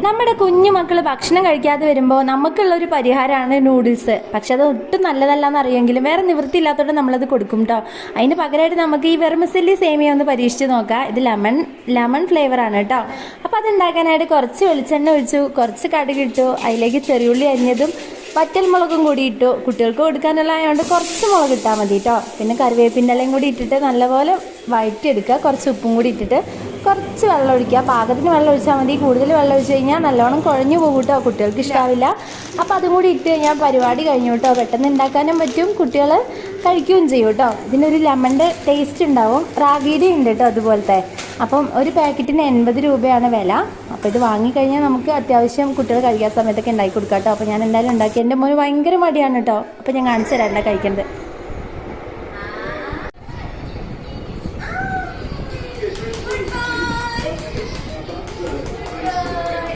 നമ്മുടെ കുഞ്ഞു മക്കൾ ഭക്ഷണം കഴിക്കാതെ വരുമ്പോൾ നമുക്കുള്ളൊരു പരിഹാരമാണ് നൂഡിൽസ്. പക്ഷെ അത് ഒട്ടും നല്ലതല്ലാന്ന് അറിയെങ്കിലും വേറെ നിവൃത്തിയില്ലാത്തതുകൊണ്ട് നമ്മളത് കൊടുക്കും കേട്ടോ. അതിന് പകരമായിട്ട് നമുക്ക് ഈ വെർമിസെല്ലി സേമിയ ഒന്ന് പരീക്ഷിച്ച് നോക്കാം. ഇത് ലെമൺ ഫ്ലേവറാണ് കേട്ടോ. അപ്പോൾ അതുണ്ടാക്കാനായിട്ട് കുറച്ച് വെളിച്ചെണ്ണ ഒഴിച്ചു, കുറച്ച് കടുകിട്ടു, അതിലേക്ക് ചെറിയുള്ളി അരിഞ്ഞതും വറ്റൽ മുളകും കൂടി ഇട്ടു. കുട്ടികൾക്ക് കൊടുക്കാനുള്ളതായതുകൊണ്ട് കുറച്ച് മുളക് ഇട്ടാൽ മതി കേട്ടോ. പിന്നെ കറിവേപ്പിൻ്റെ ഇലയും കൂടി ഇട്ടിട്ട് നല്ലപോലെ വഴറ്റിയെടുക്കുക. കുറച്ച് ഉപ്പും കൂടി ഇട്ടിട്ട് കുറച്ച് വെള്ളം ഒഴിക്കുക. പാകത്തിന് വെള്ളം ഒഴിച്ചാൽ മതി. കൂടുതൽ വെള്ളം ഒഴിച്ച് കഴിഞ്ഞാൽ നല്ലോണം കുഴഞ്ഞു പോകും കേട്ടോ, കുട്ടികൾക്ക് ഇഷ്ടാവില്ല. അപ്പോൾ അതും കൂടി ഇട്ട് കഴിഞ്ഞാൽ പരിപാടി കഴിഞ്ഞു കേട്ടോ. പെട്ടെന്ന് ഉണ്ടാക്കാനും പറ്റും, കുട്ടികൾ കഴിക്കുകയും ചെയ്യും കേട്ടോ. ഇതിനൊരു ലെമണിൻ്റെ ടേസ്റ്റ് ഉണ്ടാവും. റാഗിയുടെ ഉണ്ട് കേട്ടോ അതുപോലത്തെ. അപ്പം ഒരു പാക്കറ്റിന് 80 രൂപയാണ് വില. അപ്പോൾ ഇത് വാങ്ങിക്കഴിഞ്ഞാൽ നമുക്ക് അത്യാവശ്യം കുട്ടികൾ കഴിക്കാൻ സമയത്തൊക്കെ ഉണ്ടാക്കി കൊടുക്കാം കേട്ടോ. അപ്പോൾ ഞാൻ എന്തായാലും ഉണ്ടാക്കി. എൻ്റെ മോന് ഭയങ്കര മടിയാണ് കേട്ടോ. അപ്പോൾ ഞാൻ കാണിച്ചു തരാം എന്താ കഴിക്കുന്നത്.